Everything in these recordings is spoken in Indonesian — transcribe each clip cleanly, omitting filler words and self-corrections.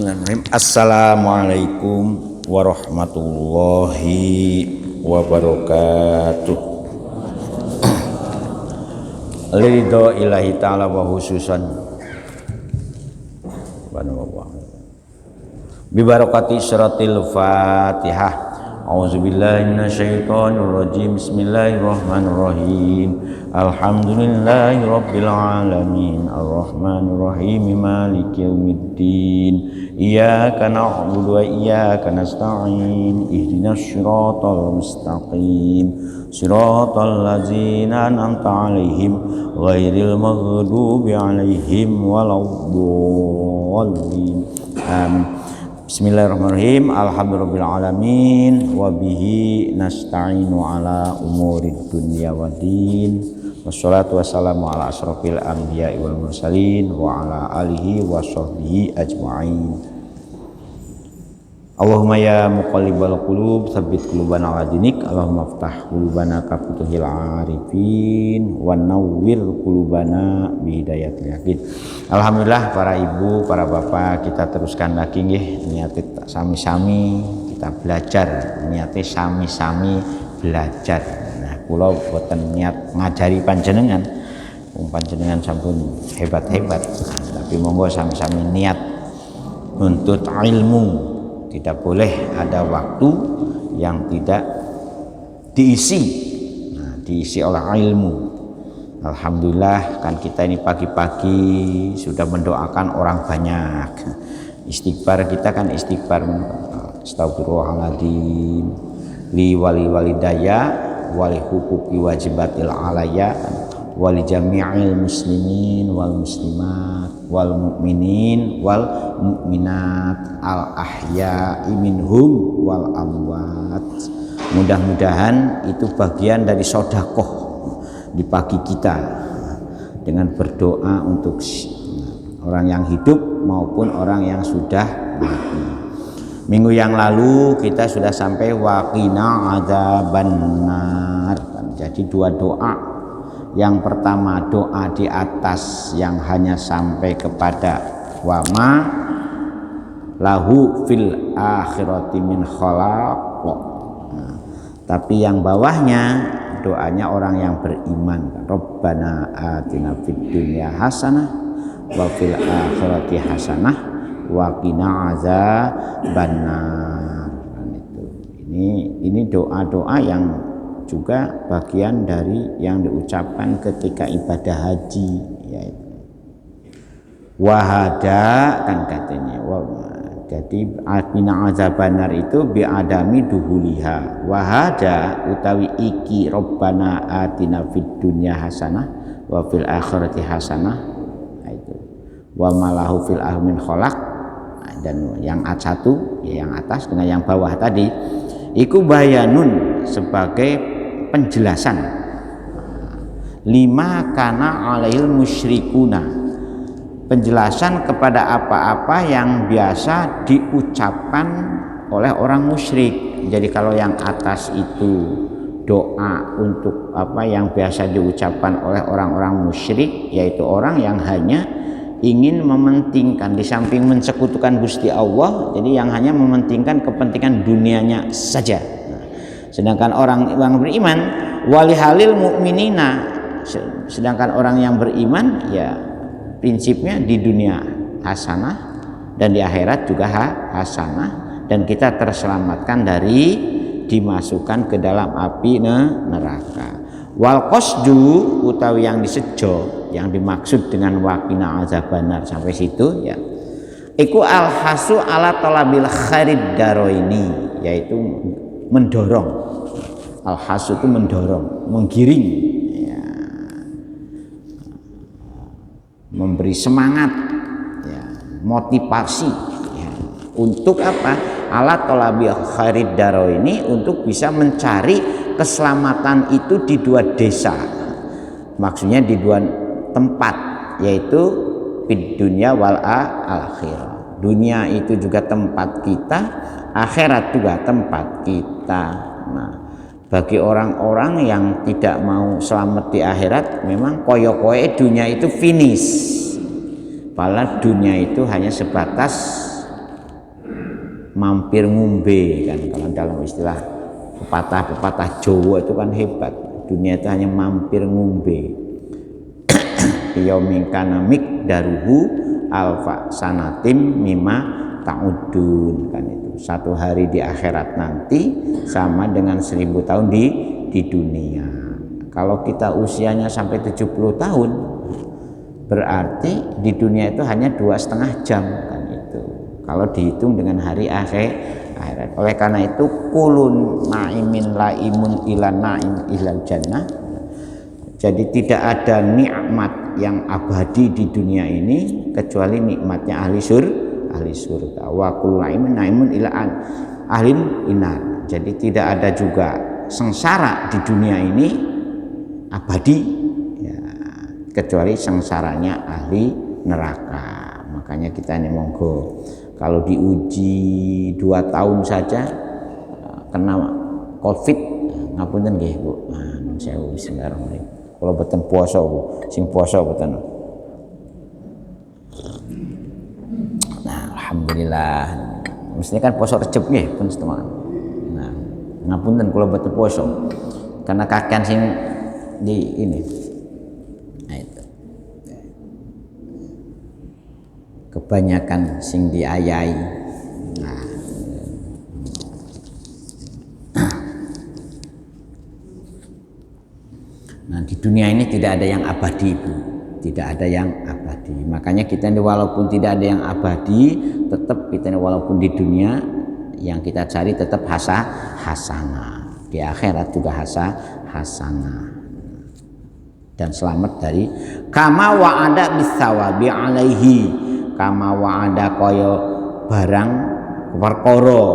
Bismillahirrahmanirrahim. Assalamualaikum warahmatullahi wabarakatuh. Ridho ilahi ta'ala wa khususan bibarakati syaratil fatihah. A'udzubillahi minasyaitonirrajim. Bismillahirrahmanirrahim. Alhamdulillahi rabbil alamin. Arrahmanirrahim. Maliki yaumiddin. Iyyaka na'budu wa iyyaka nasta'in. Ihdinas siratal mustaqim. Siratal ladzina an'amta 'alaihim ghairil maghdubi 'alaihim waladdallin. Amin. Bismillahirrahmanirrahim. Alhamdulillahirabbil alamin wa bihi nasta'inu ala umurid dunya waddin. Wassalatu wassalamu ala asrofil anbiya'i wal mursalin wa ala alihi wa sahbihi ajma'in. Allahumma ya muqallibal qulub tsabbit qulubana ala dinik. Allahumma iftah qulubana ka futuhil arifin wa nawwir qulubana bi hidayatil yakin. Alhamdulillah para ibu, para bapak, kita teruskan lagi nggih niate sami-sami kita belajar, niate sami-sami belajar. Nah, kula boten niat ngajari panjenengan. Panjenengan sampun hebat-hebat. Nah, tapi monggo sami-sami niat untuk ilmu. Tidak boleh ada waktu yang tidak diisi, diisi oleh ilmu. Alhamdulillah kan kita ini pagi-pagi sudah mendoakan orang banyak. Istighfar kita kan istighfar astagfirullahaladzim li wali walidaya wali hukuki wajibatil alaya wali jami'il muslimin wal muslimat wal mu'minin wal mu'minat al ahya'i minhum wal amwat. Mudah-mudahan itu bagian dari sedekah di pagi kita dengan berdoa untuk orang yang hidup maupun orang yang sudah mati. Minggu yang lalu kita sudah sampai waqina adzabannar. Jadi dua doa. Yang pertama doa di atas yang hanya sampai kepada wama lahu fil akhirati min khalaq. Tapi yang bawahnya doanya orang yang beriman. Rabbana atina fid dunya hasanah wa fil akhirati hasanah wa qina adzabannar. Ini doa-doa yang juga bagian dari yang diucapkan ketika ibadah haji, yaitu wahada kan katanya. Jadi bina azabanar itu biadami duhuliha. Wahada utawi iki Rabbana atina fid dunya hasanah wa fil akhirati hasanah. Itu wa malahu fil ahmin kholaq. Dan yang satu yang atas dengan yang bawah tadi iku bayanun sebagai penjelasan lima kana alail musyrikuna, penjelasan kepada apa-apa yang biasa diucapkan oleh orang musyrik. Jadi kalau yang atas itu doa untuk apa yang biasa diucapkan oleh orang-orang musyrik, yaitu orang yang hanya ingin mementingkan di samping mensekutukan Gusti Allah, jadi yang hanya mementingkan kepentingan dunianya saja. Sedangkan orang yang beriman walihalil mukminina, sedangkan orang yang beriman ya prinsipnya di dunia hasanah dan di akhirat juga hasanah, dan kita terselamatkan dari dimasukkan ke dalam api neraka. Wal qasdu utawi yang disejo, yang dimaksud dengan waqina azabannar sampai situ ya. Iku alhasu ala talabil kharid daroini, yaitu mendorong. Alhasu itu mendorong, menggiring ya. Memberi semangat ya, motivasi ya. Untuk apa? Ala talabil kharid daroini, untuk bisa mencari keselamatan itu di dua desa, maksudnya di dua tempat, yaitu di dunia wal akhirah. Dunia itu juga tempat kita, akhirat juga tempat kita. Nah, bagi orang-orang yang tidak mau selamat di akhirat, memang koyo-koyo dunia itu finish. Padahal dunia itu hanya sebatas mampir ngombe kan, kalau dalam istilah pepatah Jawa itu kan hebat. Dunia itu hanya mampir ngombe. Yaumin kana miqdaruhu alfa sanatim mimma ta'udun kan itu. Satu hari di akhirat nanti sama dengan 1000 tahun di dunia. Kalau kita usianya sampai 70 tahun berarti di dunia itu hanya 2,5 jam kan itu. Kalau dihitung dengan hari akhirat. Oleh karena itu kulun na'imin laimun ilan na'im ilal jannah. Jadi tidak ada nikmat yang abadi di dunia ini kecuali nikmatnya ahli surga. Wa kullu na'imun ila ahlin inar. Jadi tidak ada juga sengsara di dunia ini abadi ya, kecuali sengsaranya ahli neraka. Makanya kita ini monggo kalau diuji 2 tahun saja kena Covid ngapunten nggih Bu. Nun sewu bismillahirrahmanirrahim. Kalau boten puasa Bu, sing puasa boten. Nah, alhamdulillah. Mestinya kan puasa Recep nggih pun setengah. Nah, ngapunten kalau boten puasa. Karena kakean sing di ini. Nah, itu. Kebanyakan sing diayai. Nah, di dunia ini tidak ada yang abadi Bu. Tidak ada yang abadi. Makanya kita ini walaupun tidak ada yang abadi, tetap kita ini walaupun di dunia yang kita cari tetap hasanah. Di akhirat juga hasanah. Dan selamat dari kama wa'ada bisawabi alaihi. Kama wa'ada kaya barang perkara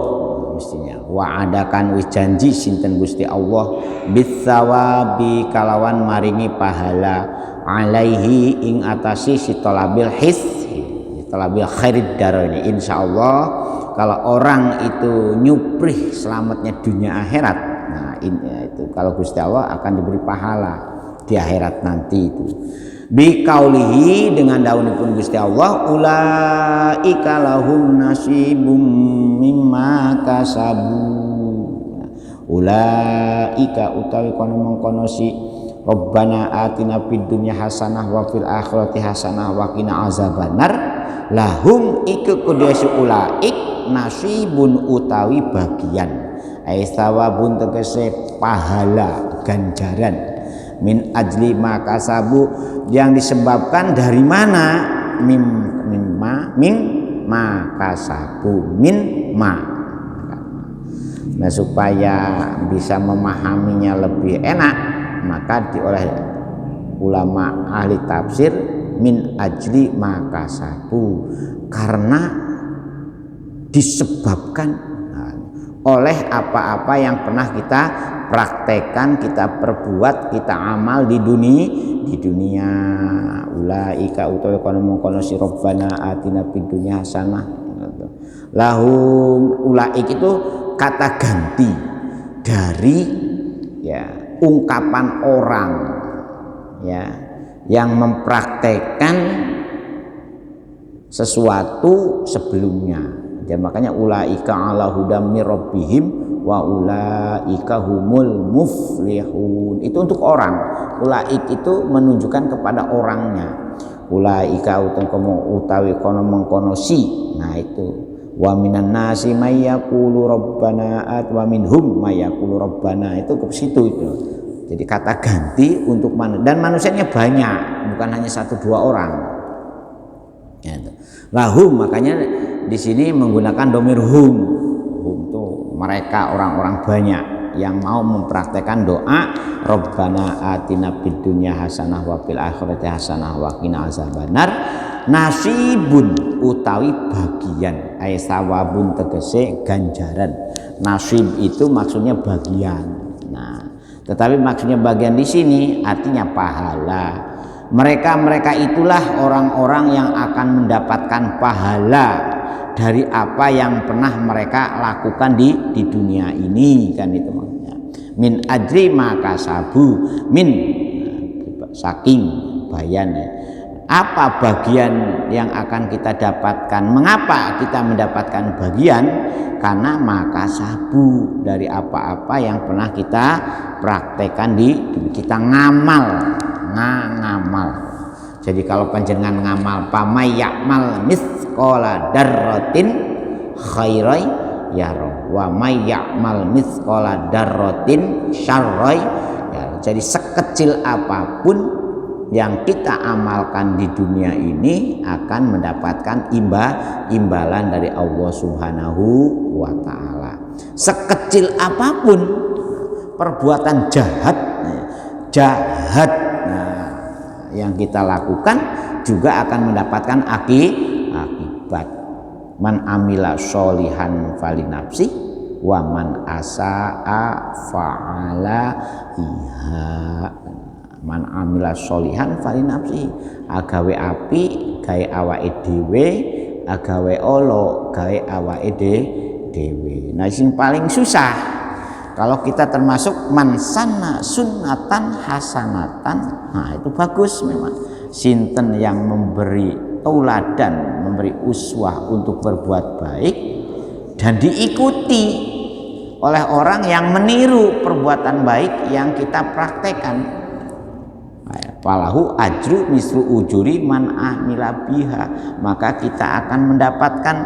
mestinya wa'adakan wis janji sinten Gusti Allah bisawabi kalawan maringi pahala alaihi ing atasi sitolabil sitolabil khairid darani. Insyaallah kalau orang itu nyuprih selamatnya dunia akhirat, nah ini itu kalau Gusti Allah akan diberi pahala di akhirat nanti itu. Bi kaulihi dengan daunipun Gusti Allah ulaika lahum nasibum mimma kasabu. Ulaika utawi kono mengkono si Rabbana atina fid dunya hasanah wa fil akhirati hasanah wa qina azabannar. Lahum iku kudesu ulaik nasibun utawi bagian. Ai sawabun tegese pahala ganjaran min ajli makasabu yang disebabkan dari mana makasabu nah supaya bisa memahaminya lebih enak maka oleh ulama ahli tafsir min ajli makasabu karena disebabkan oleh apa-apa yang pernah kita praktekkan, kita perbuat, kita amal di dunia. Ulaika utawi kono mengkono si Rabbana atina fid dunya hasanah. Lahum ulaik itu kata ganti dari ya ungkapan orang ya yang mempraktekkan sesuatu sebelumnya. Dan makanya ulaika ala hudam mir rabbihim wa ulaika humul muflihun. Itu untuk orang. Ulaik itu menunjukkan kepada orangnya. Ulaika utawi kono mengkono si. Nah itu wa minan nasi may yaqulu rabbana at wa minhum may yaqulu rabbana itu ke situ itu. Jadi kata ganti untuk dan manusianya banyak, bukan hanya 1-2 orang. Ya, lahum makanya di sini menggunakan domir hum itu mereka orang-orang banyak yang mau mempraktekkan doa Rabbana atina fid dunya hasanah wa fil akhirati hasanah wa qina azabannar. Nasibun utawi bagian ay sawabun tegese ganjaran. Nasib itu maksudnya bagian. Nah, tetapi maksudnya bagian di sini artinya pahala. Mereka itulah orang-orang yang akan mendapatkan pahala dari apa yang pernah mereka lakukan di dunia ini kan itu maksudnya. Min ajri makasabu min saking bayan Apa bagian yang akan kita dapatkan? Mengapa kita mendapatkan bagian? Karena maka sabu dari apa-apa yang pernah kita praktekkan kita ngamal. Jadi kalau panjenengan ngamal pamay ya'mal mithqala darratin khairai yara wa may ya'mal mithqala darratin syarrai ya. Jadi sekecil apapun yang kita amalkan di dunia ini akan mendapatkan imbalan dari Allah Subhanahu wa taala. Sekecil apapun perbuatan jahat yang kita lakukan juga akan mendapatkan akibat. Man amila sholihan falinafsi wa man asaa fa'ala iha. Man amila sholihan falinafsi, agawe api gawe awake dhewe, agawe ala gawe awake dhewe. Nah sing paling susah kalau kita termasuk man sanna sunnatan hasanatan, nah itu bagus memang. Sinten yang memberi tauladan, memberi uswah untuk berbuat baik dan diikuti oleh orang yang meniru perbuatan baik yang kita praktekkan. Falahu ajru mislu ujuri man amila biha, maka kita akan mendapatkan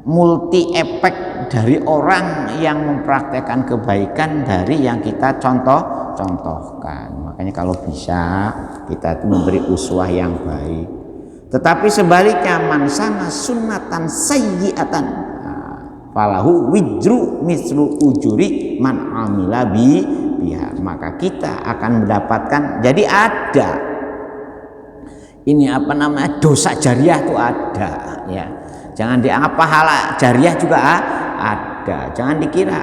multi efek dari orang yang mempraktekkan kebaikan dari yang kita contohkan. Makanya kalau bisa kita memberi uswah yang baik. Tetapi sebaliknya man sana sunnatan sayyi'atan falahu wijru mislu ujuri man amila biha, maka kita akan mendapatkan. Jadi ada ini apa namanya, dosa jariah itu ada ya. Jangan dianggap pahala jariah juga ada. Jangan dikira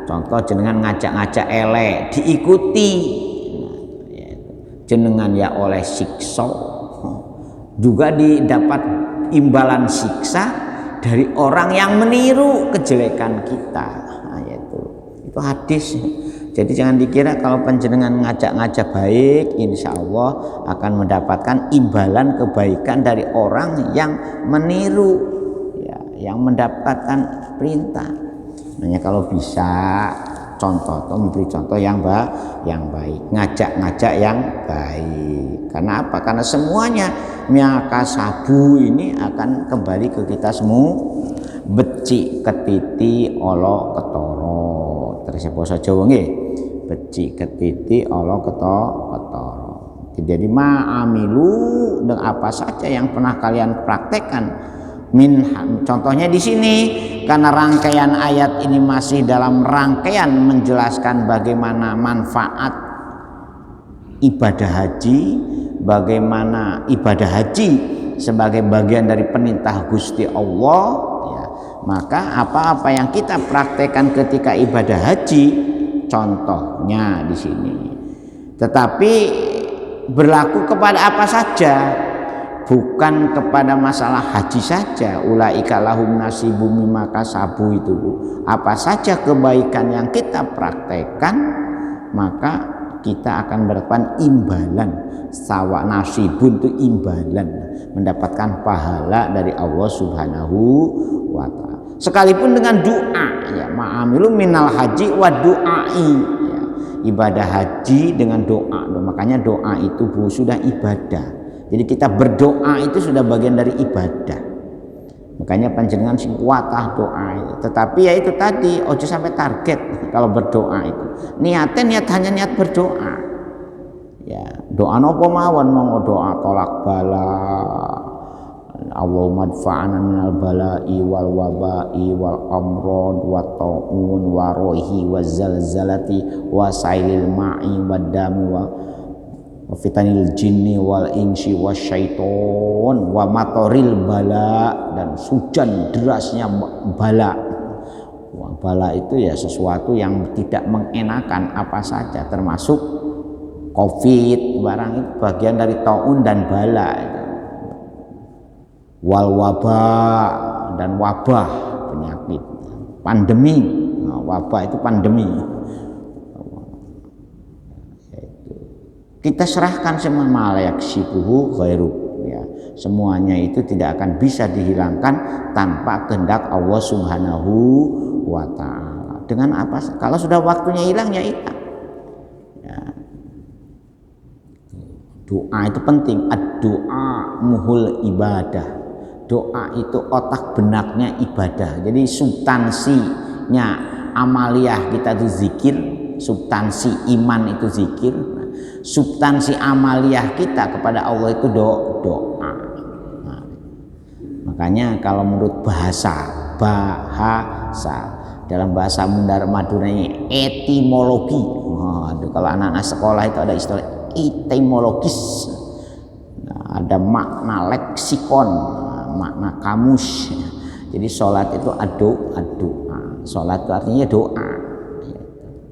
contoh jenengan ngajak-ngajak elek diikuti jenengan ya oleh siksa, juga didapat imbalan siksa dari orang yang meniru kejelekan kita. Nah, itu hadis. Jadi jangan dikira kalau panjenengan ngajak-ngajak baik, insya Allah akan mendapatkan imbalan kebaikan dari orang yang meniru, ya, yang mendapatkan perintah. Makanya kalau bisa contoh, atau memberi contoh yang baik, ngajak-ngajak yang baik. Karena apa? Karena semuanya miaka sabu ini akan kembali ke kita semua. Becik ketiti olo ketoro. Terus basa Jawa nggih, becik ketiti olo ketoro. Jadi ma'amilu dengan apa saja yang pernah kalian praktekkan. Contohnya di sini, karena rangkaian ayat ini masih dalam rangkaian menjelaskan bagaimana manfaat ibadah haji, bagaimana ibadah haji sebagai bagian dari perintah Gusti Allah, ya, maka apa-apa yang kita praktekkan ketika ibadah haji, contohnya di sini, tetapi berlaku kepada apa saja. Bukan kepada masalah haji saja. Ulaika lahum nasibum mimma kasabu itu. Apa saja kebaikan yang kita praktekkan, maka kita akan mendapatkan imbalan. Sawa nasibun itu imbalan, mendapatkan pahala dari Allah Subhanahu wa taala. Sekalipun dengan doa, ya, ma'amilu minal haji wa du'ai, ya, ibadah haji dengan doa. Makanya doa itu sudah ibadah. Jadi kita berdoa itu sudah bagian dari ibadah. Makanya panjenengan sing kuatah doa. Tetapi ya itu tadi, ojo sampai target kalau berdoa itu. Niatnya hanya niat berdoa. Ya, doa napa mawon, monggo doa tolak bala. Allahumma adfa'na minal bala'i wal waba'i wal amrad wa ta'un wa rohi wa zalzalati wa sailil ma'i wa dami wa fitanil jinni wal insi wasyaiton wa matoril bala, dan hujan derasnya bala. Wah, bala itu ya sesuatu yang tidak mengenakan apa saja, termasuk covid barang itu bagian dari taun dan bala. Wal wabah, dan wabah penyakit, pandemi. Nah, wabah itu pandemi. Kita serahkan semua, malayak sibuhu ghairu, Semuanya itu tidak akan bisa dihilangkan tanpa kehendak Allah Subhanahu wa ta'ala. Dengan apa? Kalau sudah waktunya hilang ya hilang. Ya. Doa itu penting. Ad-doa muhul ibadah. Doa itu otak benaknya ibadah. Jadi substansinya amaliyah kita itu zikir, substansi iman itu zikir, substansi amaliyah kita kepada Allah itu doa. Nah, makanya kalau menurut bahasa dalam bahasa Madura ini etimologi. Kalau anak-anak sekolah itu ada istilah etimologis. Nah, ada makna leksikon, makna kamus. Jadi sholat itu doa. Sholat itu artinya doa.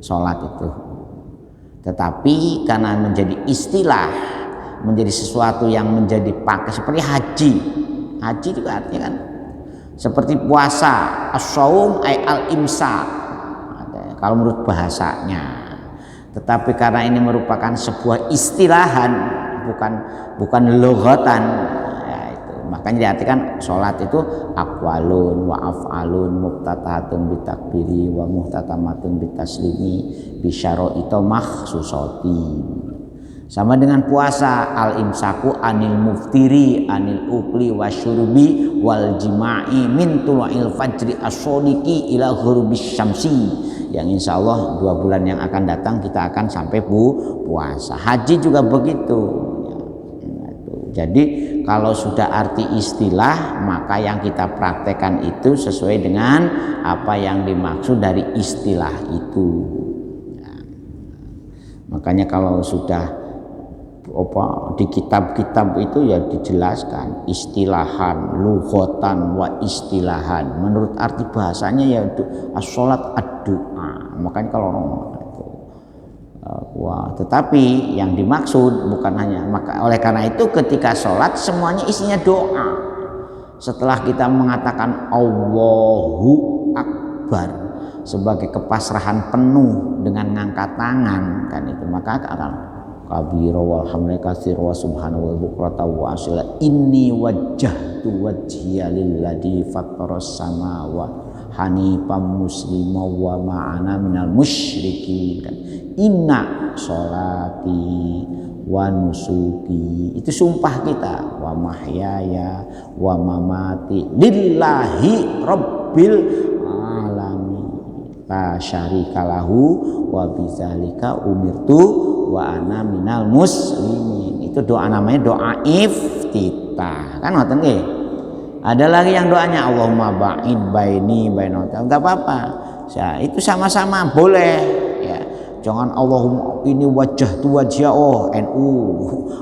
Sholat itu. Tetapi karena menjadi istilah, menjadi sesuatu yang menjadi pakai seperti haji. Haji juga artinya kan seperti puasa, as-shaum ay al-imsak. Kalau menurut bahasanya. Tetapi karena ini merupakan sebuah istilahan, bukan loghatan. Makanya diartikan sholat itu aqwalun wa af'alun muftatahatun bitakbiri wa muhtatamatun bitaslimi bisyaraita makhsusati. Sama dengan puasa, al-imsaku anil muftiri anil ukli wasyurbi wal jima'i min tulu'il fajri as-shodiqi ila ghurubis syamsi. Yang insya Allah 2 bulan yang akan datang kita akan sampai puasa. Haji juga begitu. Jadi kalau sudah arti istilah, maka yang kita praktekkan itu sesuai dengan apa yang dimaksud dari istilah itu. Ya. Makanya kalau sudah di kitab-kitab itu ya dijelaskan istilahan, lughatan wa istilahan. Menurut arti bahasanya ya as-sholat ad-doa. Makanya kalau tetapi yang dimaksud bukan hanya oleh karena itu ketika sholat semuanya isinya doa. Setelah kita mengatakan Allahu Akbar sebagai kepasrahan penuh dengan ngangkat tangan kan itu, maka akan kabira walhamdulillah katsira wa subhanahu wa bukrata wa asila inni wajjahtu wajhiya lilladzi fattaras samawati hanifan muslima wa ma'ana minal musyrikin. Inna sholati wa nusuki, itu sumpah kita, wa mahyaya wa mamati lillahi rabbil alamin la syarika lahu wa bidzalika umirtu wa ana minal muslimin. Itu doa namanya doa iftitah. Kan ngoten nggih? Ada lagi yang doanya Allahumma ba'id baini bainata. Enggak apa-apa. Ya, itu sama-sama boleh ya. Jangan Allahumma ini wajah tu wajah NU.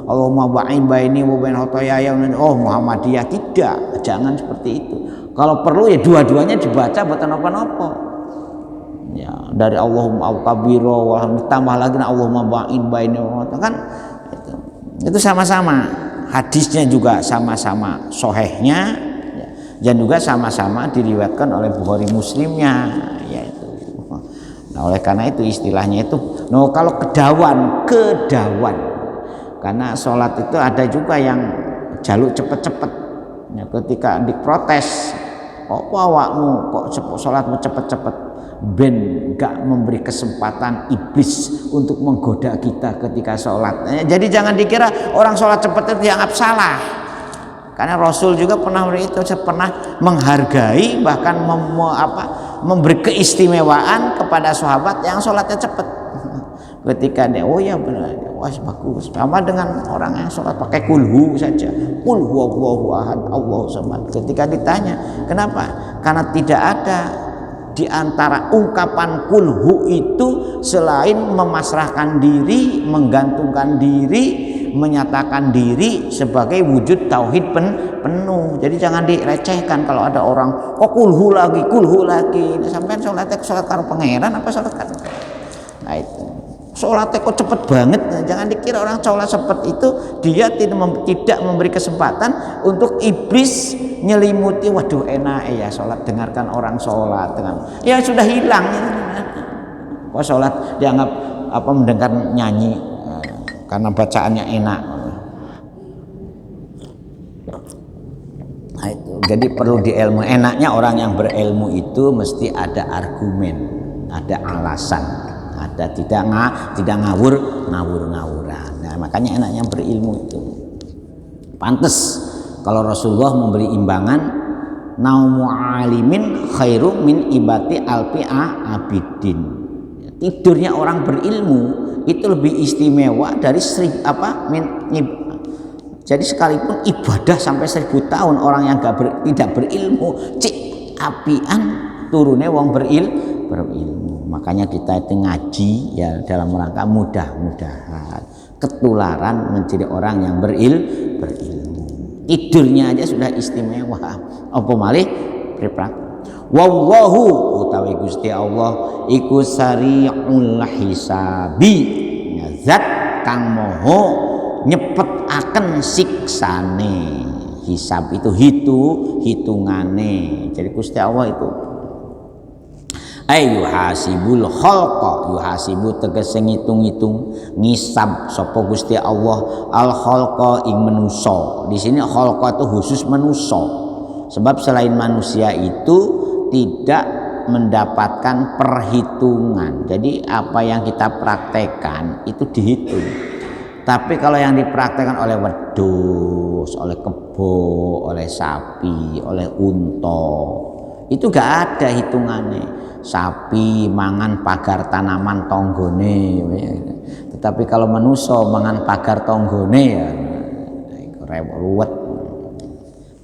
Allahumma ba'id baini wa bain khotoyaya Muhammadiyah. Tidak, jangan seperti itu. Kalau perlu ya dua-duanya dibaca buat napa-napa. Ya, dari Allahumma al-kabira wa tambah lagi Allahumma ba'id baini kan itu sama-sama. Hadisnya juga sama-sama sohehnya dan juga sama-sama diriwayatkan oleh Bukhari Muslimnya yaitu. Nah, oleh karena itu istilahnya itu kalau kedawan karena sholat itu ada juga yang jaluk cepet-cepet ya, ketika diprotes apa awakmu kok sholatmu cepet-cepet ben gak memberi kesempatan iblis untuk menggoda kita ketika sholat. Jadi jangan dikira orang sholat cepat itu dianggap salah. Karena Rasul juga pernah menghargai bahkan memberi keistimewaan kepada sahabat yang sholatnya cepat. Ketika dia ya benar, wah bagus. Sama dengan orang yang sholat pakai kulhu saja. Qul huwallahu ahad, Allahu samad. Ketika ditanya, kenapa? Karena tidak ada di antara ungkapan kulhu itu selain memasrahkan diri, menggantungkan diri, menyatakan diri sebagai wujud tauhid penuh. Jadi jangan direcehkan kalau ada orang kulhu lagi. Sampai sholat karo pangeran apa sholat karo? Nah itu. Sholatnya kok cepet banget. Nah, jangan dikira orang sholat cepet itu dia tidak memberi kesempatan untuk iblis nyelimuti. Waduh enak ya sholat, dengarkan orang sholat dengan ya sudah hilang. Kok sholat dianggap mendengar nyanyi karena bacaannya enak. Jadi perlu diilmu. Enaknya orang yang berilmu itu mesti ada argumen, ada alasan, ada tidak ngawur-ngawuran. Nah, makanya enaknya berilmu itu. Pantes kalau Rasulullah memberi imbangan, naumu alimin khairu min ibati alfi abidin. Tidurnya orang berilmu itu lebih istimewa dari jadi sekalipun ibadah sampai 1000 tahun orang yang tidak berilmu cik apian turune wong berilmu. Makanya kita itu ngaji ya dalam rangka mudah-mudahan ketularan menjadi orang yang berilmu. Tidurnya aja sudah istimewa. Apa malih priprat. Wallahu utawi Gusti Allah iku sari'ul hisabi. Zat kang moho nyepetaken siksane. Hisab itu hitungane. Jadi Gusti Allah itu yuhasibul khalqa, yuhasibu tegese ngitung-ngitung, ngisab sapa Gusti Allah al khalqa ing manusa. Di sini khalqa itu khusus manusa. Sebab selain manusia itu tidak mendapatkan perhitungan. Jadi apa yang kita praktekkan itu dihitung. Tapi kalau yang dipraktekkan oleh wedhus, oleh kebo, oleh sapi, oleh unta, itu gak ada hitungannya. Sapi mangan pagar tanaman tonggone, tetapi kalau manusia mangan pagar tonggone ya ruwet.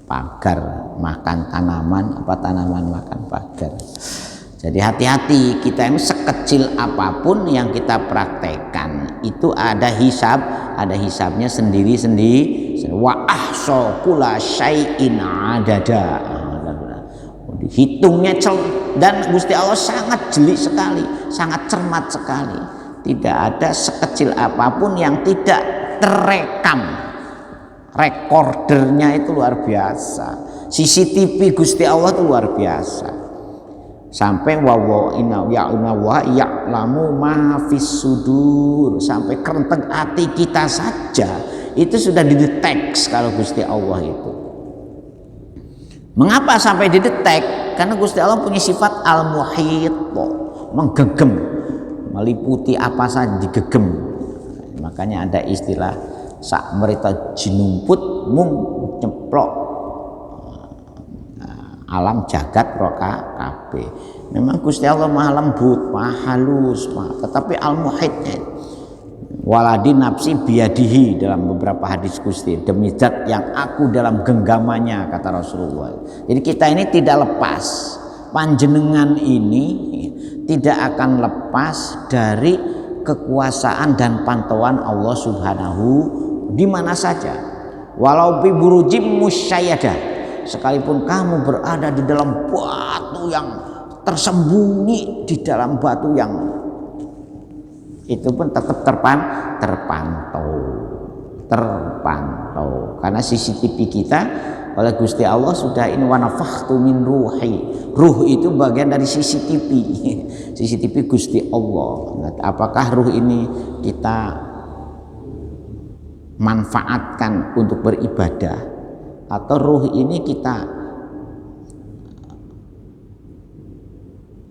Pagar makan tanaman, apa tanaman makan pagar. Jadi hati-hati, kita ini sekecil apapun yang kita praktekkan itu ada hisabnya sendiri-sendiri. Wa ahsa kula syai'in adada. Hitungnya dan Gusti Allah sangat jeli sekali, sangat cermat sekali. Tidak ada sekecil apapun yang tidak terekam. Rekordernya itu luar biasa. CCTV Gusti Allah itu luar biasa. Sampai ya'lamu ma fis sudur, sampai kerenteng hati kita saja itu sudah didetek kalau Gusti Allah itu. Mengapa sampai didetek? Karena Gusti Allah punya sifat al-muhit, menggegem, meliputi apa saja digegem. Makanya ada istilah sak merita jinumput mung nyeplok alam jagat roka kabeh. Memang Gusti Allah maha lembut, maha halus, tetapi al-muhitnya waladi nafsi biadihi dalam beberapa hadis Gusti, demi zat yang aku dalam genggamannya, kata Rasulullah. Jadi kita ini tidak lepas, panjenengan ini tidak akan lepas dari kekuasaan dan pantauan Allah Subhanahu di mana saja. Walau bi burujim musyayadah, sekalipun kamu berada di dalam batu yang tersembunyi, di dalam batu yang itu pun tetap terpantau karena CCTV kita oleh Gusti Allah sudah ini wa nafakhtu min ruhi. Ruh itu bagian dari CCTV. CCTV Gusti Allah. Apakah ruh ini kita manfaatkan untuk beribadah atau ruh ini kita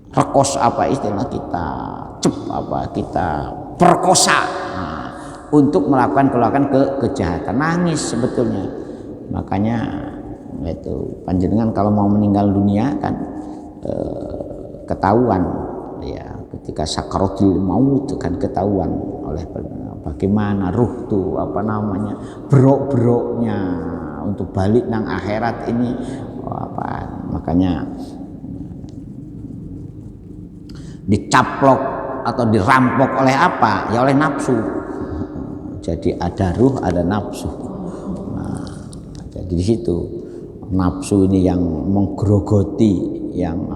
rekos, apa istilah kita kita perkosa untuk melakukan kejahatan, nangis sebetulnya. Makanya itu panjenengan kalau mau meninggal dunia kan ketahuan ya, ketika sakaratul maut kan ketahuan oleh bagaimana ruh tuh berok-beroknya untuk balik nang akhirat ini makanya dicaplok atau dirampok oleh apa? Ya oleh nafsu. Jadi ada ruh, ada nafsu. Nah, jadi di situ nafsu ini yang menggerogoti, yang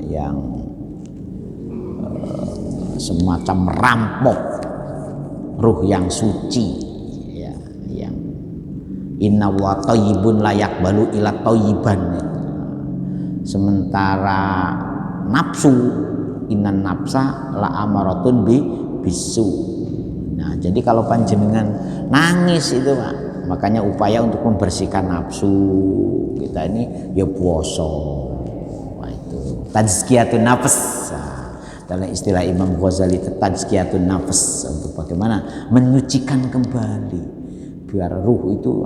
yang semacam merampok ruh yang suci, ya, yang inna wa thayyibun la yaqbalu illa thayyiban. Sementara nafsu innan nafsa la amaratun bisu. Nah, jadi kalau panjenengan nangis itu Pak, Makanya upaya untuk membersihkan nafsu kita ini ya puasa. Nah, itu tazkiyatun nafs. Nah, dalam istilah Imam Ghazali tazkiyatun nafs, untuk bagaimana menyucikan kembali biar ruh itu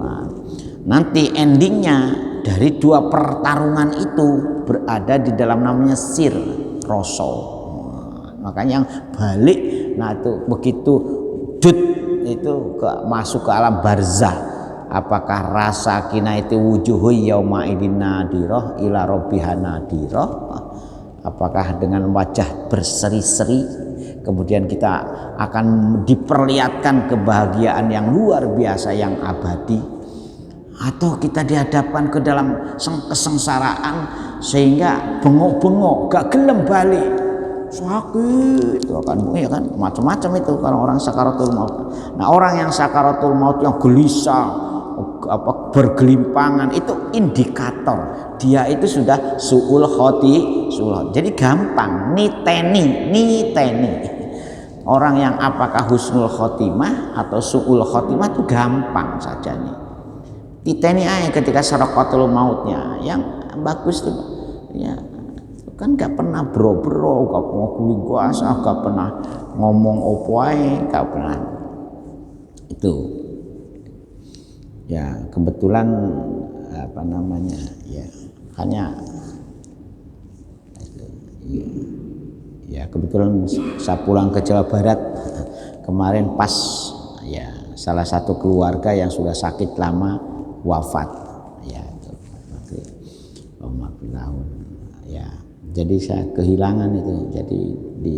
nanti endingnya dari dua pertarungan itu berada di dalam namanya sir rasa. Makanya yang balik, nah itu begitu dud itu masuk ke alam barzah, apakah rasa kina itu wujuhu yauma idin nadirah ila rabbiha nadirah, apakah dengan wajah berseri-seri kemudian kita akan diperlihatkan kebahagiaan yang luar biasa yang abadi, atau kita dihadapkan ke dalam kesengsaraan sehingga bengok-bengok gak gelem balik, sakit itu kan, ya kan, macam-macam itu kalau orang sakaratul maut. Nah, orang yang sakaratul maut yang gelisah, bergelimpangan, itu indikator dia itu sudah suul khoti. Jadi gampang niteni orang yang apakah husnul khotimah atau suul khotimah itu gampang saja nih. Titeni aja ketika sarakatul mautnya yang bagus tuh ya. Kan gak pernah bro-bro, gak pernah guling kuasa, gak pernah ngomong opo ae, gak pernah itu. Ya kebetulan apa namanya ya, hanya ya kebetulan saya pulang ke Jawa Barat kemarin pas ya salah satu keluarga yang sudah sakit lama wafat ya itu tahun ya. Jadi saya kehilangan itu, jadi di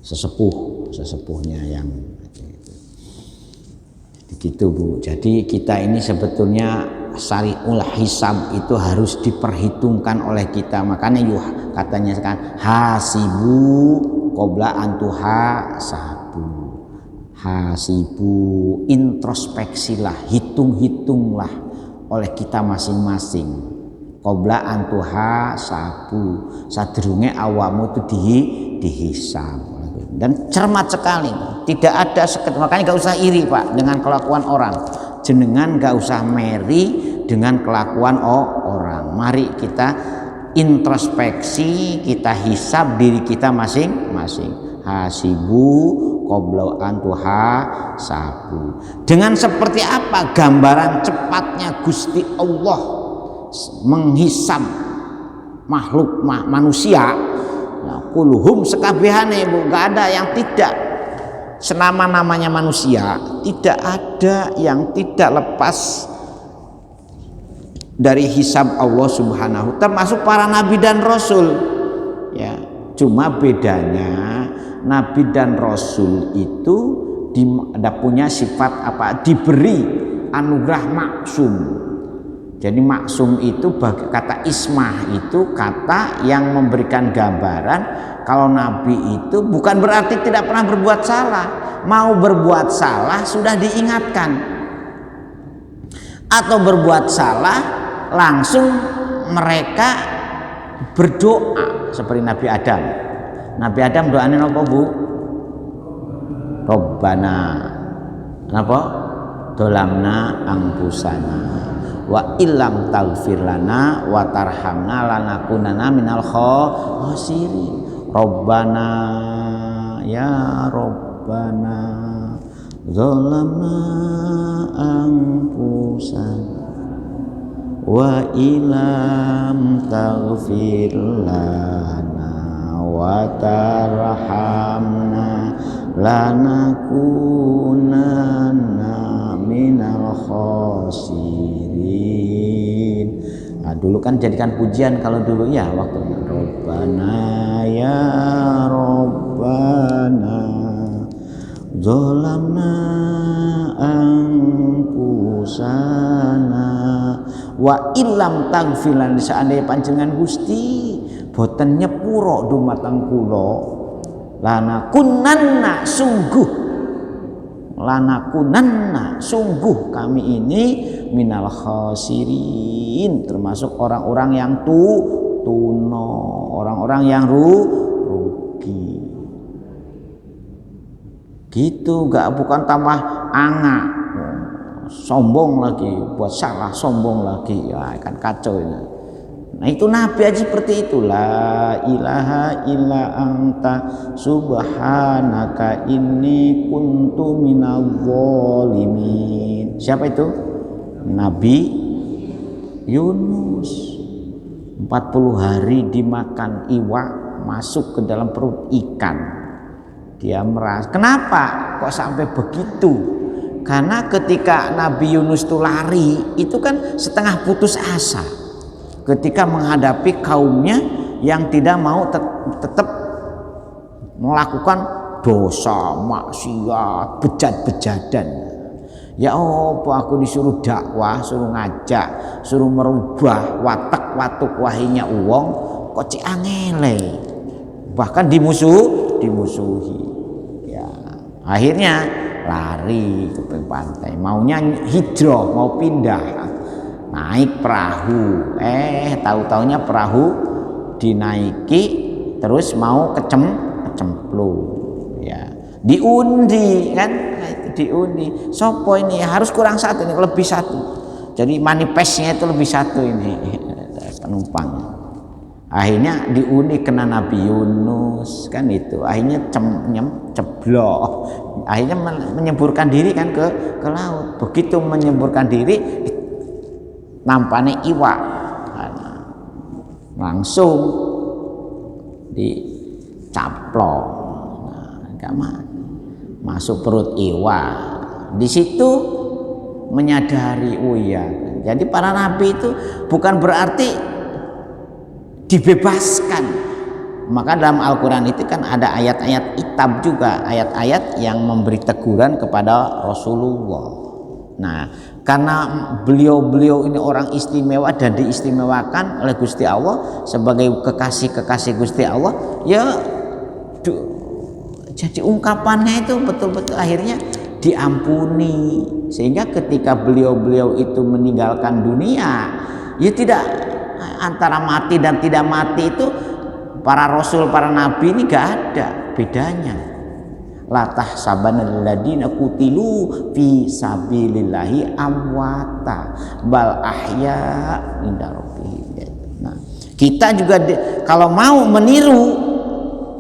sesepuhnya yang gitu Bu. Jadi kita ini sebetulnya syari'ul hisab itu harus diperhitungkan oleh kita. Makanya katanya sekarang hasibu qabla antuha sabu. Hasibu, introspeksilah, hitung-hitunglah oleh kita masing-masing. Qabla antuha sabu, sadurunge awamu itu dihisab. Dan cermat sekali, tidak ada makanya gak usah iri Pak dengan kelakuan orang, jenengan gak usah meri dengan kelakuan orang. Mari kita introspeksi, kita hisab diri kita masing-masing. Hasibu qabla antuha sabu. Dengan seperti apa gambaran cepatnya Gusti Allah menghisab makhluk manusia, nah, kulluhum sekabehane Bu, gak ada yang tidak senama-namanya manusia, tidak ada yang tidak lepas dari hisab Allah Subhanahu, termasuk para nabi dan rasul ya. Cuma bedanya nabi dan rasul itu punya sifat apa, diberi anugerah maksum. Jadi maksum itu kata ismah itu kata yang memberikan gambaran kalau nabi itu bukan berarti tidak pernah berbuat salah. Mau berbuat salah sudah diingatkan, atau berbuat salah langsung mereka berdoa seperti Nabi Adam. Nabi Adam doanya apa Bu? Robbana apa? Dolamna angkusana wa illam taghfir lana wa tarhamna lanakunanna minal khasirin. Rabbana ya Rabbana zalamna anfusana wa illam taghfir lana wa tarhamna lanakunanna minal khasirin. Nah, dulu kan jadikan pujian kalau dulu ya waktu Rabbana ya Rabbana zalamna anfusana wa illam taghfilan, seandainya panjenengan Gusti boten nyepuro dumateng kula lanakunanna sungguh kami ini minal khasirin, termasuk orang-orang yang tuno, orang-orang yang rugi. Gitu, bukan tambah anga. sombong lagi, buat salah sombong lagi, ya kan kacau ini. Nah itu Nabi aja seperti itu, la ilaha illa anta subhanaka inni kuntu minadz zalimin. Siapa itu? Nabi Yunus. 40 hari dimakan iwak, masuk ke dalam perut ikan. Dia merasa, kenapa kok sampai begitu? Karena ketika Nabi Yunus itu lari, itu kan setengah putus asa ketika menghadapi kaumnya yang tidak mau tetap melakukan dosa, maksiat, bejat-bejadan. Ya apa aku disuruh dakwah, suruh ngajak, suruh merubah watak-watuk wahinya uang, kok cik angele, bahkan dimusuhi. Ya akhirnya lari ke pantai, maunya hijrah, mau pindah, naik perahu. Tahu-taunya perahu dinaiki terus mau kecemplung. Ya diundi kan, diundi. Sopo ini harus kurang satu, ini lebih satu. Jadi manifestnya itu lebih satu ini penumpangnya. Akhirnya diundi kena Nabi Yunus kan itu. Akhirnya ceblok. Akhirnya menyemburkan diri kan ke laut. Begitu menyemburkan diri, nampaknya iwak, langsung dicaplok. Nah, masuk perut iwak. Di situ menyadari, oh iya. Jadi para nabi itu bukan berarti dibebaskan. Maka dalam Al-Quran itu kan ada ayat-ayat itab juga, ayat-ayat yang memberi teguran kepada Rasulullah. Nah, karena beliau ini orang istimewa dan diistimewakan oleh Gusti Allah sebagai kekasih Gusti Allah, ya jadi ungkapannya itu betul-betul akhirnya diampuni. Sehingga ketika beliau itu meninggalkan dunia, ya tidak, antara mati dan tidak mati itu para rasul, para nabi ini gak ada bedanya. La tahsabanal ladina qutilu fi sabilillahi amwata bal ahya inda rabbihim. Nah, kita juga kalau mau meniru,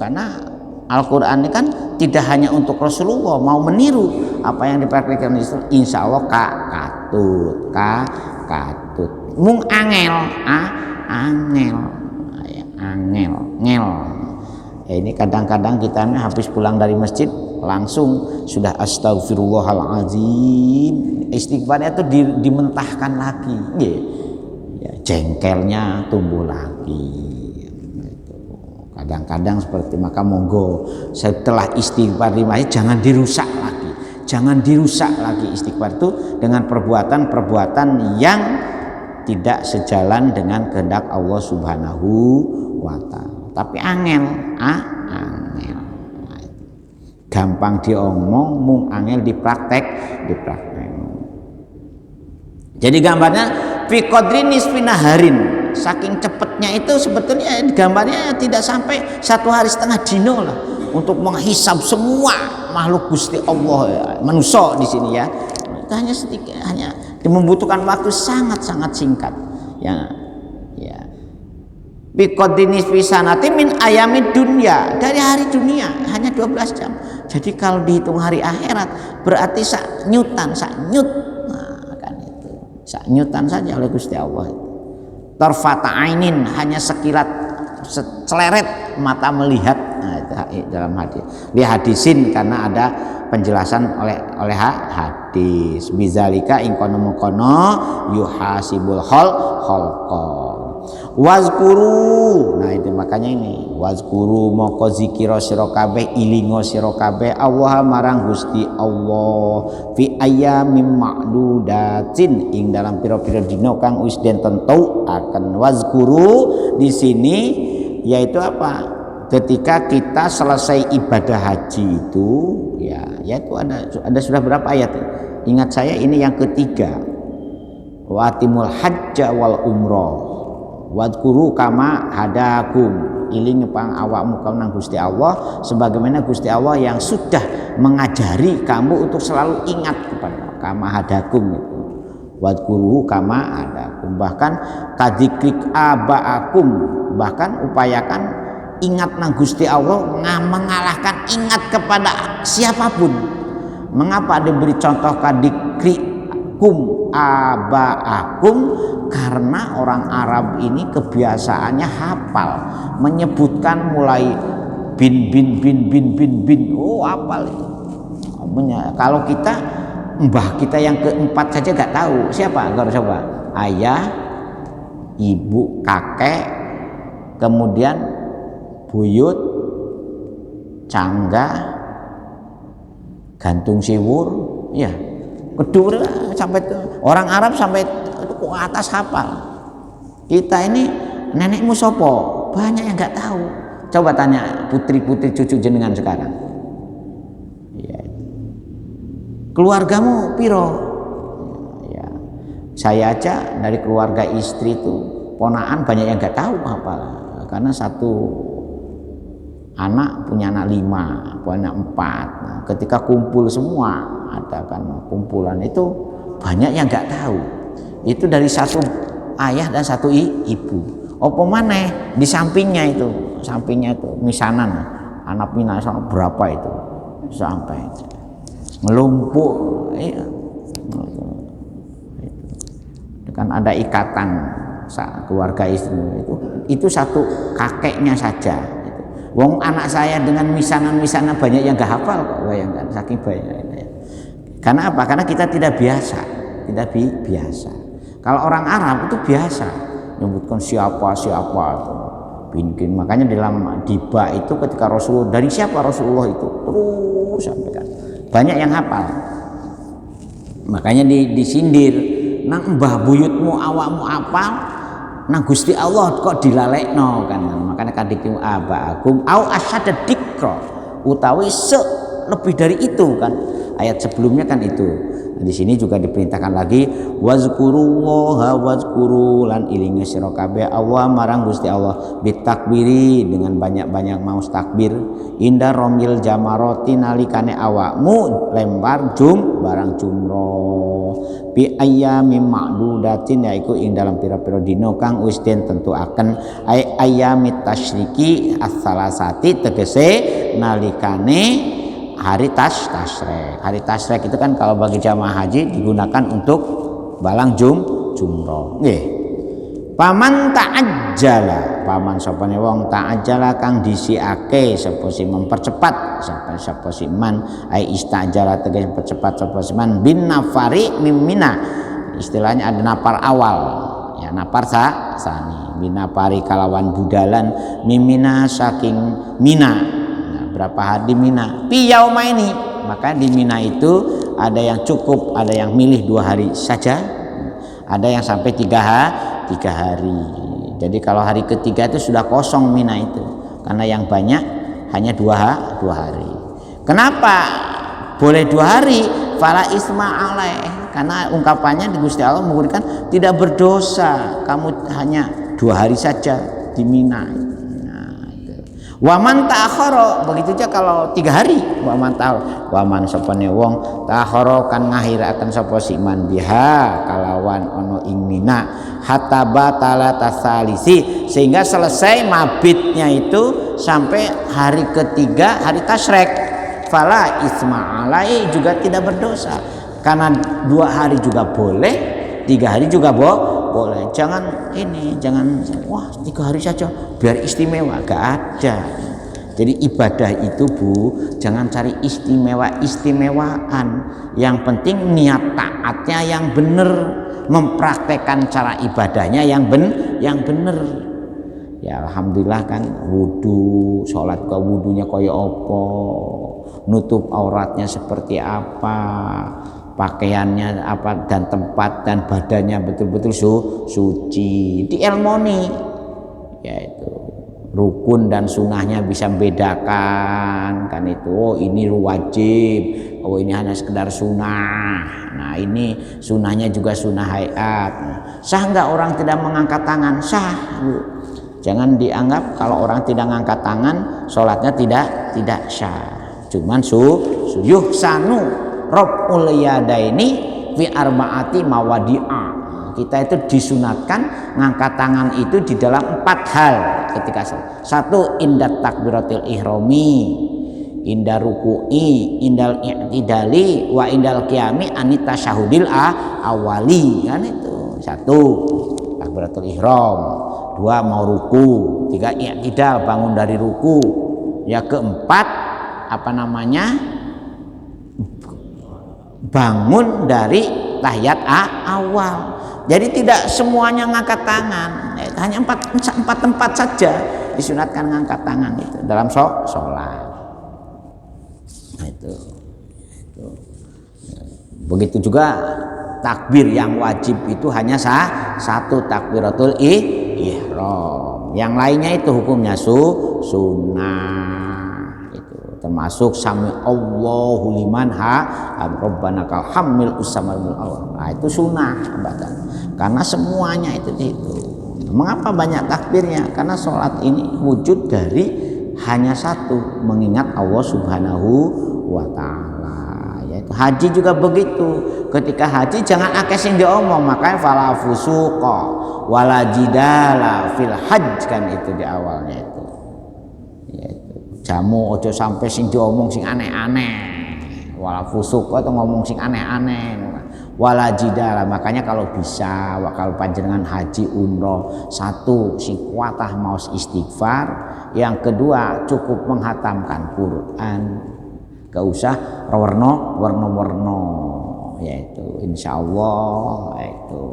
karena Al-Quran ini kan tidak hanya untuk Rasulullah, mau meniru apa yang dipraktikkan itu, insya Allah katut. Mung angel. Ini kadang-kadang kita habis pulang dari masjid langsung sudah astagfirullahaladzim, istighfarnya itu dimentahkan lagi, ya, jengkelnya tumbuh lagi. Kadang-kadang seperti, maka monggo setelah istighfar jangan dirusak lagi istighfar itu dengan perbuatan yang tidak sejalan dengan kehendak Allah Subhanahu wa Ta'ala. Tapi angel, gampang diomong, mung angel dipraktek. Jadi gambarnya fi qadri nisfi naharin, saking cepatnya itu sebetulnya gambarnya tidak sampai 1 hari setengah dino lah untuk menghisab semua makhluk Gusti Allah, ya, manusia di sini ya. Itu hanya sedikit, hanya membutuhkan waktu sangat-sangat singkat. Ya. Bi qadri nisfi sanati min ayamid dunya, dari hari dunia hanya 12 jam. Jadi kalau dihitung hari akhirat berarti sak nyutan. Nah, kan itu. Sak nyutan saja oleh Gusti Allah. Tarfata ainin, hanya sekilat seleret mata melihat. Nah, itu dalam hadis. Li hadisin, karena ada penjelasan oleh hadis. Bizalika in kono yuhasibul khalqa. Wazkuru, nah itu makanya ini wazkuru moko zikira sira kabeh, ilingo sira kabeh Allah marang Gusti Allah fi ayyamin ma'dudatin, ing dalam pira-pira dina kang wis den tentu akan. Wazkuru di sini yaitu apa? Ketika kita selesai ibadah haji itu, ya itu ada sudah berapa ayat? Ingat saya ini yang ketiga. Wa atimul hajja wal umrah. Wadkuru kama hadakum, iling pang awakmu kau nang Gusti Allah sebagaimana Gusti Allah yang sudah mengajari kamu untuk selalu ingat kepada kama hadakum itu. Wadkuruhu kama hadakum. Bahkan kadzikrik abaakum, bahkan upayakan ingat nang Gusti Allah mengalahkan ingat kepada siapapun. Mengapa diberi contoh kadikrikum abaakum? Karena orang Arab ini kebiasaannya hafal, menyebutkan mulai bin, oh hafal itu. Kalau kita mbah kita yang keempat saja gak tahu siapa, kalau coba ayah, ibu, kakek, kemudian buyut, cangga, gantung siwur, ya kedur sampai orang Arab sampai ke atas hafal. Kita ini nenekmu sopo banyak yang nggak tahu. Coba tanya putri-putri cucu jenengan sekarang. Ya. Keluargamu piro? Ya. Saya aja dari keluarga istri itu ponaan banyak yang nggak tahu hafal. Karena satu anak punya anak 5, punya anak 4. Nah, ketika kumpul semua ada kan kumpulan itu banyak yang nggak tahu. Itu dari satu ayah dan satu ibu. Apa maneh di sampingnya itu misanan anak misanan berapa itu sampai melumpuk kan ada ikatan keluarga istri itu satu kakeknya saja. Wong anak saya dengan misanan banyak yang gak hafal kok, bayangkan saking banyaknya. Karena apa? Karena kita tidak biasa. Kalau orang Arab itu biasa menyebutkan siapa itu binkin. Makanya dalam diba itu ketika Rasulullah, dari siapa Rasulullah itu terus sampaikan. Banyak yang hafal. Makanya disindir, nang mbah buyutmu awakmu hafal, nang Gusti Allah kok dilalekno kan. Makanya kadikum abaakum au asyadda dzikra, utawi lebih dari itu kan. Ayat sebelumnya kan itu. Di sini juga diperintahkan lagi wazkurullaha wazkuru lan ilinge sira kabeh Allah marang Gusti Allah bitakbiri dengan banyak-banyak mau takbir inda romil jamaroti nalikane awakmu lempar barang jumroh bi ayyamim ma'dudatin yaiku ing dalam pira-pira dina kang wis den tentuaken ayyamit tasyriki as-salasati tegese nalikane hari tasrek. Hari tasrek itu kan kalau bagi jamaah haji digunakan untuk balang jumroh. Nggih. Paman ta'ajjala, paman sapane wong ta'ajjala kang disiake sapa sing mempercepat sapa sing man ai istajala tegese percepat sapa sing man bin nafari mimina. Istilahnya ada napar awal. Ya napar sani. Bin nafari kalawan budalan mimina saking Mina. Berapa hari di Mina? Piyauma ini. Maka di Mina itu ada yang cukup, ada yang milih 2 hari saja, ada yang sampai 3 hari. Jadi kalau hari ketiga itu sudah kosong Mina itu, karena yang banyak hanya 2 hari. Kenapa boleh 2 hari? Fala isma alaih, karena ungkapannya di Gusti Allah memberikan tidak berdosa. Kamu hanya 2 hari saja di Mina. Waman ta'akhara, begitu aja kalau 3 hari. Waman sapane wong ta'akhara kan ngahiraken sapa siman biha kalawan ono ing Mina hatta batala tasalisi, sehingga selesai mabitnya itu sampai hari ketiga hari tasrek. Fala isma alai, juga tidak berdosa, karena 2 hari juga boleh, 3 hari juga boleh. Jangan wah 3 hari saja biar istimewa, gak ada. Jadi ibadah itu Bu, jangan cari istimewaan. Yang penting niat taatnya yang benar, mempraktekkan cara ibadahnya yang benar. Ya alhamdulillah kan wudu, sholat ke wudunya kaya apa, nutup auratnya seperti apa, pakaiannya apa dan tempat dan badannya betul-betul suci, diilmoni, yaitu rukun dan sunnahnya bisa membedakan kan itu. Oh ini wajib, oh ini hanya sekedar sunnah. Nah ini sunnahnya juga sunnah hayat. Sah nggak orang tidak mengangkat tangan? Sah Bu. Jangan dianggap kalau orang tidak mengangkat tangan sholatnya tidak sah. Cuman yuhsanu raf'ul yadaini fi arba'ati mawadi'a. Kita itu disunatkan ngangkat tangan itu di dalam 4 hal ketika salat. 1 indat takbiratil ihrami, indal ruku'i, indal i'tidali, wa indal qiyami anit tasyahudil awali. Kan itu. 1 takbiratul ihram, 2 mau ruku, 3 i'tidal bangun dari ruku. Ya keempat apa namanya? Bangun dari tahiyat awal. Jadi tidak semuanya ngangkat tangan, hanya empat tempat saja disunatkan ngangkat tangan itu dalam sholat. Nah, itu. Begitu juga takbir yang wajib itu hanya 1 takbiratul ihram. Yang lainnya itu hukumnya sunnah. Termasuk sami Allahu liman rabbana kal hamil usamul awal. Nah, itu sunnah karena semuanya itu. Mengapa banyak takbirnya? Karena sholat ini wujud dari hanya 1, mengingat Allah Subhanahu wa taala. Yaitu haji juga begitu. Ketika haji jangan akeh sing diomong, makanya fala fusuqa wala jidala fil hajj kan itu di awalnya itu. Jamu ojo sampai sing diomong sing aneh-aneh, wala fusuk atau ngomong sing aneh-aneh, wala jidala. Makanya kalau bisa kalau panjenengan haji umroh, 1 sing kuatah maos istighfar, yang kedua cukup menghatamkan Quran, gak usah warna-warna, yaitu insyaallah itu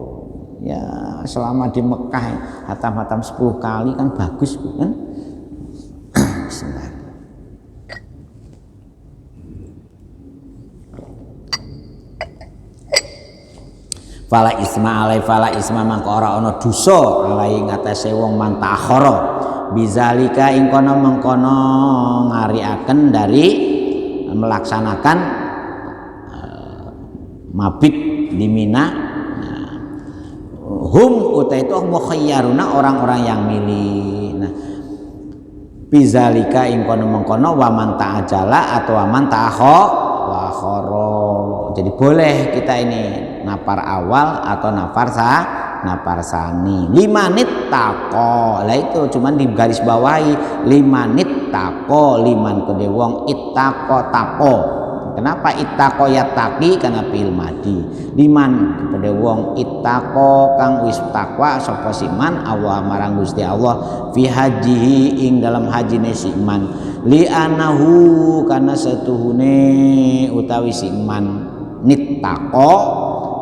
ya selama di Mekah hatam-hatam 10 kali kan bagus kan. Bismillah. Fala isma mangko ora ana dosa alai ngatasé wong man ta'akhara bizalika ing kono mengkono ngariaken dari melaksanakan mabit di Mina. Hum utai itu mukhayyaruna orang-orang yang milih. Nah, bizalika ing kono mengkono wa man ta'ajala atau wa man ta'akhara. Jadi boleh kita ini nafar awal atau nafar sani. 5 nit tako. Lah itu cuman di garis bawahi 5 nit tako, 5 kede wong ittaqo tapo. Kenapa ittaqo yattaqi? Karena fi'il madi. 5 kede wong ittaqo kang wis takwa sapa siman Allah marang Gusti Allah fi hajihi ing dalam hajine si iman. Li anahu karena setuhune utawi si iman nittaqo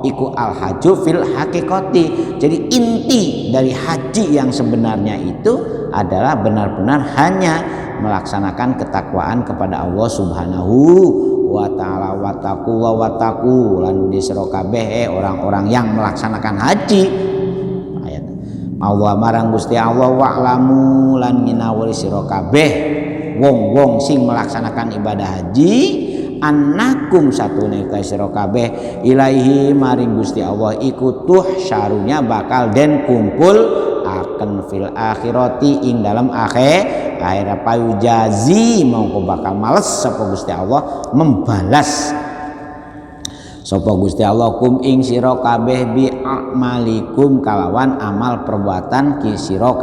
iku al haju fil hakikati. Jadi inti dari haji yang sebenarnya itu adalah benar-benar hanya melaksanakan ketakwaan kepada Allah Subhanahu wa taala. Wataku lan disira kabeh orang-orang yang melaksanakan haji. Ayat Allah marang Gusti Allah wa'lamu lan minawali sira kabeh wong-wong sing melaksanakan ibadah haji annakum satune ka sira kabeh ilaihi maring Gusti Allah iku tuhsyarunya bakal den kumpul akan fil akhirati ing dalam akhirat payujazi mongko bakal males sapa Gusti Allah membalas sapa Gusti Allah kum ing sira kabeh bi amalikum kalawan amal perbuatan ki sira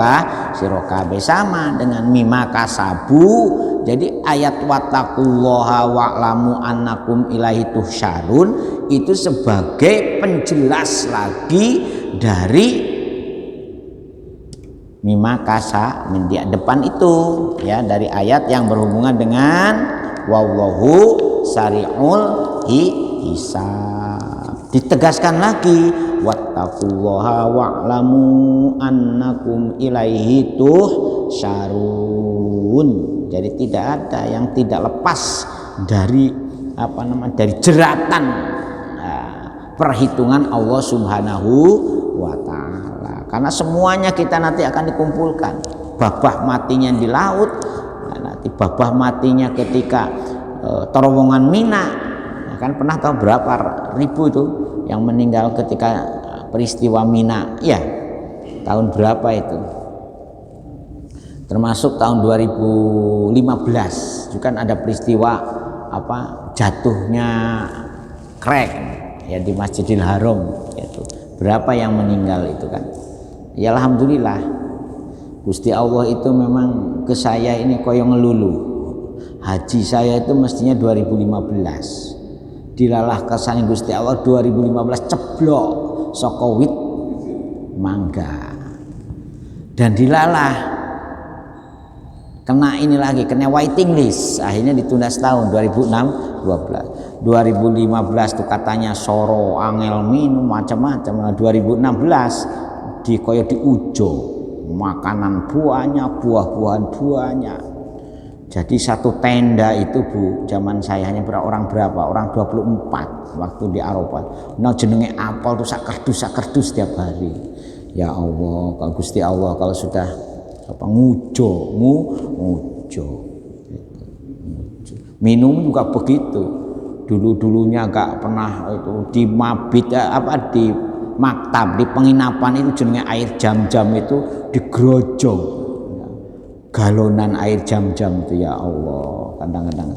kabeh sama dengan mima kasabu. Jadi ayat wattaqullaha wa'lamu annakum ilaihi tuhsyarun itu sebagai penjelas lagi dari mima kasa di depan itu ya, dari ayat yang berhubungan dengan wallahu sari'ul hisab. Ditegaskan lagi wattaqullaha wa'lamu annakum ilaihi tuhsyarun. Jadi tidak ada yang tidak lepas dari dari jeratan perhitungan Allah Subhanahu wa taala. Karena semuanya kita nanti akan dikumpulkan. Babah matinya di laut, nanti babah matinya ketika terowongan Mina. Kan pernah tahu berapa ribu itu yang meninggal ketika peristiwa Mina? Ya, tahun berapa itu? Termasuk tahun 2015 juga kan ada peristiwa jatuhnya krek ya di Masjidil Haram itu. Berapa yang meninggal itu kan. Ya alhamdulillah. Gusti Allah itu memang ke saya ini koyo ngelulu. Haji saya itu mestinya 2015. Dilalah kersane Gusti Allah 2015 ceblok saka wit mangga. Dan dilalah kena ini lagi, kena waiting list. Akhirnya ditunda setahun 2015 tuh katanya soro angel minum macam-macam. 2016 di koyo diujo makanan buahnya, buah-buahan buahnya. Jadi satu tenda itu Bu, zaman saya hanya orang 24 waktu di Arafah. Nah jenenge apel tuh sak kerdus setiap hari. Ya Allah, kalau Gusti Allah kalau sudah ngujo. Minum juga begitu. Dulunya gak pernah itu di mabit di maktab, di penginapan itu jenenge air jam-jam itu digrojong. Galonan air jam-jam itu ya Allah kadang-kadang.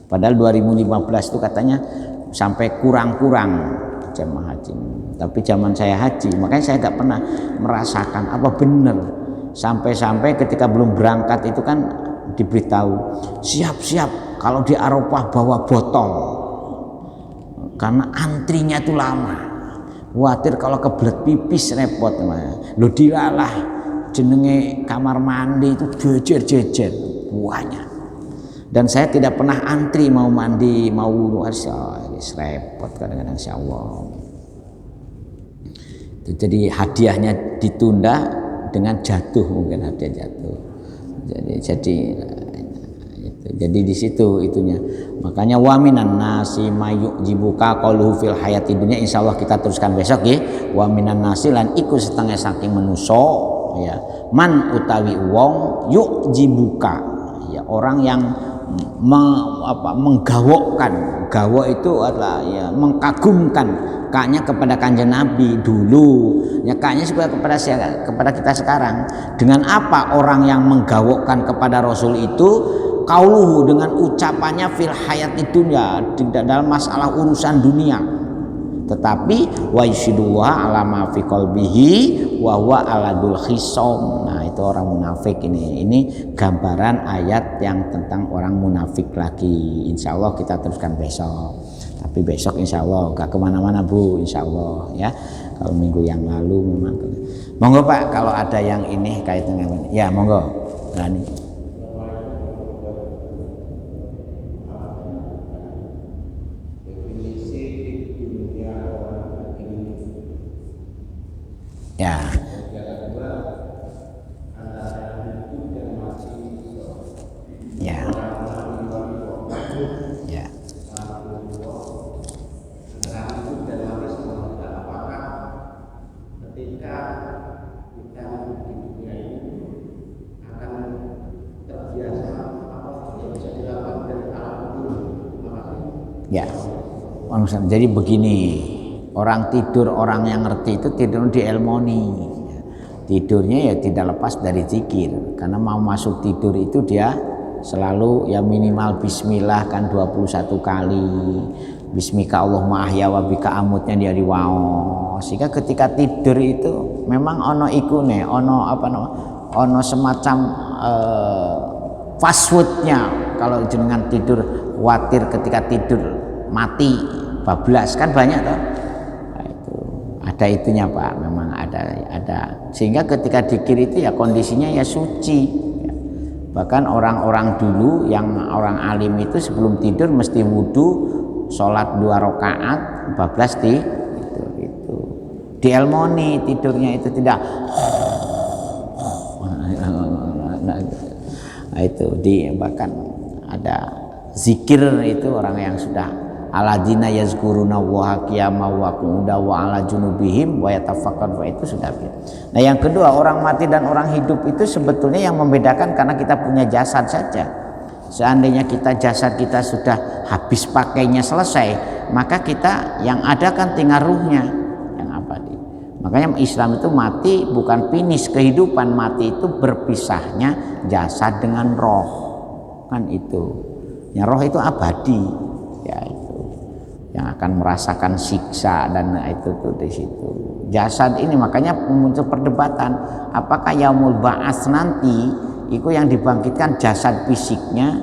Padahal 2015 itu katanya sampai kurang-kurang jemaah haji. Tapi zaman saya haji, makanya saya tidak pernah merasakan apa benar. Sampai-sampai ketika belum berangkat itu kan diberitahu siap-siap kalau di Arafah bawa botol karena antrinya itu lama. Khawatir kalau kebelet pipis repot. Lo dilalah. Jenenge kamar mandi itu jejer-jejer buahnya. Dan saya tidak pernah antri mau mandi, mau wudu, repot kadang-kadang insyaallah. Jadi hadiahnya ditunda dengan jatuh, mungkin hadiah jatuh. Jadi di situ itunya. Makanya wa minan nasi mayu jibuka qaluhu fil hayati dunya, insyaallah kita teruskan besok ya. Wa minan nasi lan iku setengah saking manusa ya man utawi wong yuk jibuka ya orang yang menggawokkan. Gawok itu adalah ya mengkagumkan kaknya kepada Kanjeng Nabi dulu ya, kaknya kepada kita sekarang. Dengan apa orang yang menggawokkan kepada Rasul itu? Qauluhu, dengan ucapannya fil hayati dunya, dalam masalah urusan dunia. Tetapi wa yushidullah ala ma fi qalbihi wa huwa aladul khisam. Nah, itu orang munafik ini. Ini gambaran ayat yang tentang orang munafik lagi. Insyaallah kita teruskan besok. Tapi besok insyaallah gak kemana-mana Bu, insyaallah ya. Kalau minggu yang lalu memang. Monggo Pak, kalau ada yang ini kaitan dengan ya monggo. Nah, ini. Ya. Ya. Ya. Ya. Jadi begini. Orang tidur, orang yang ngerti itu tidur di elmoni. Tidurnya ya tidak lepas dari zikir. Karena mau masuk tidur itu dia selalu ya minimal bismillah kan 21 kali. Bismika Allahumma ahya wa bika amutnya dia diwao. Sehingga ketika tidur itu memang ono ikune, ono semacam fast foodnya. Kalau jenengan tidur khawatir ketika tidur mati bablas kan banyak toh. Ada itunya Pak, memang ada sehingga ketika dzikir itu ya kondisinya ya suci ya. Bahkan orang-orang dulu yang orang alim itu sebelum tidur mesti wudu, sholat 2 rakaat, bablas itu di elmoni tidurnya itu tidak nah, itu bahkan ada zikir itu orang yang sudah aladina yazkuruna wa qiyaman wa qu'udan wa ala junubihim wa yatafakkarun, itu sudah. Nah, yang kedua, orang mati dan orang hidup itu sebetulnya yang membedakan karena kita punya jasad saja. Seandainya jasad kita sudah habis pakainya selesai, maka kita yang ada kan tinggal ruhnya yang abadi. Makanya Islam itu mati bukan finish kehidupan, mati itu berpisahnya jasad dengan roh. Kan itu. Yang roh itu abadi. Ya itu. yang akan merasakan siksa dan itu tuh di situ. Jasad ini makanya muncul perdebatan, apakah yaumul ba'ats nanti itu yang dibangkitkan jasad fisiknya,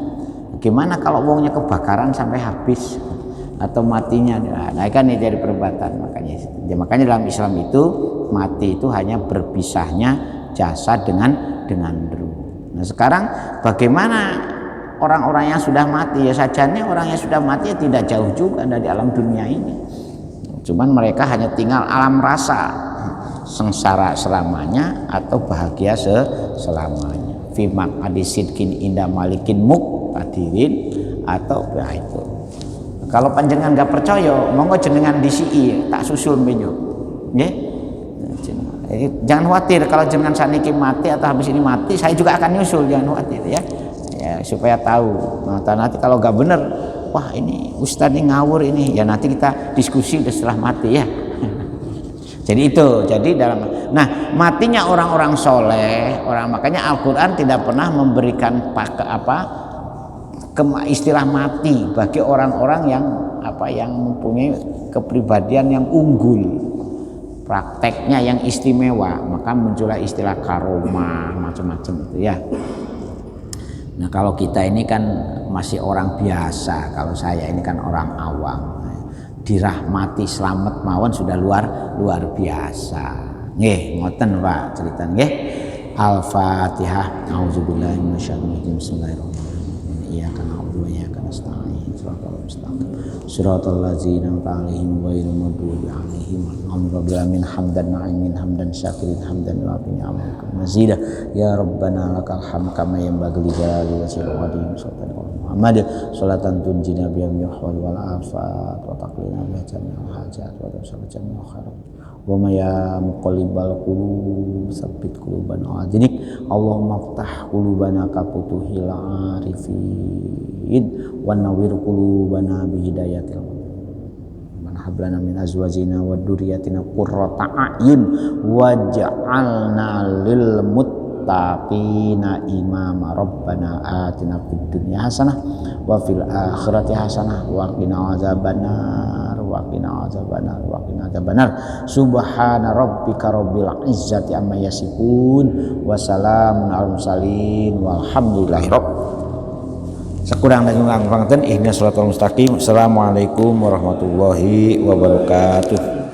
gimana kalau wongnya kebakaran sampai habis atau matinya. Nah kan ini jadi perdebatan. Makanya dalam Islam itu mati itu hanya berpisahnya jasad dengan ruh. Nah sekarang bagaimana orang-orang yang sudah mati? Ya sajane orang yang sudah mati ya tidak jauh juga dari alam dunia ini, cuman mereka hanya tinggal alam rasa, sengsara selamanya atau bahagia selamanya, fi maq'adi sidqin inda malikin muqtadirin, atau ya itu. Kalau panjenengan nggak percaya, monggo jenengan disi tak susul menyo, nggih. Jangan khawatir kalau jenengan saniki mati atau habis ini mati, saya juga akan nyusul, jangan khawatir ya, supaya tahu. Nah, nanti kalau nggak bener, wah ini Ustadz ini ngawur ini, ya nanti kita diskusi setelah mati ya. Jadi itu, nah matinya orang-orang soleh, makanya Al-Quran tidak pernah memberikan istilah mati bagi orang-orang yang mempunyai kepribadian yang unggul, prakteknya yang istimewa, maka muncullah istilah karomah macam-macam itu ya. Nah kalau kita ini kan masih orang biasa, kalau saya ini kan orang awam, dirahmati selamat mawon sudah luar biasa. Nggih, ngoten Pak cerita nggih. Al-Fatihah. Auzubillahi minasyaitonir rajim. Bismillahirrahmanirrahim. Iyyaka na'budu wa iyyaka nasta'in. Shiratal mustaqim. Shiratal ladzina an'amta 'alaihim ghairil maghdubi 'alaihim waladdallin. Hamdan na'imin hamdan syakirin hamdan wa ni'amakum mazida. Ya Rabbana lakal hamd kama yanbaghi li jalali wajhika wa qadim sultanika Muhammad salatan tunjina biha min hawal wal afat wa taqlina biha jami'al hajat wa tasawwur jami'al khairat wa ma ya muqallibal qulub tsabbit qulubana ala dinik. Allahumma iftah qulubana ka futuhil arifin wa nawwir qulubana bi hidayatil hablana min azwajina wa dzurriyyatina qurrata a'yun waj'alna lil muttaqina imama. Rabbana atina fid dunya hasanah wa fil akhirati hasanah wa qina adzabannar subhana rabbika rabbil izzati amma yasifun wa salamun alal mursalin walhamdulillahi Sekurang dan kurang pangaten ihdinas shiratal mustaqim. Assalamualaikum warahmatullahi wabarakatuh.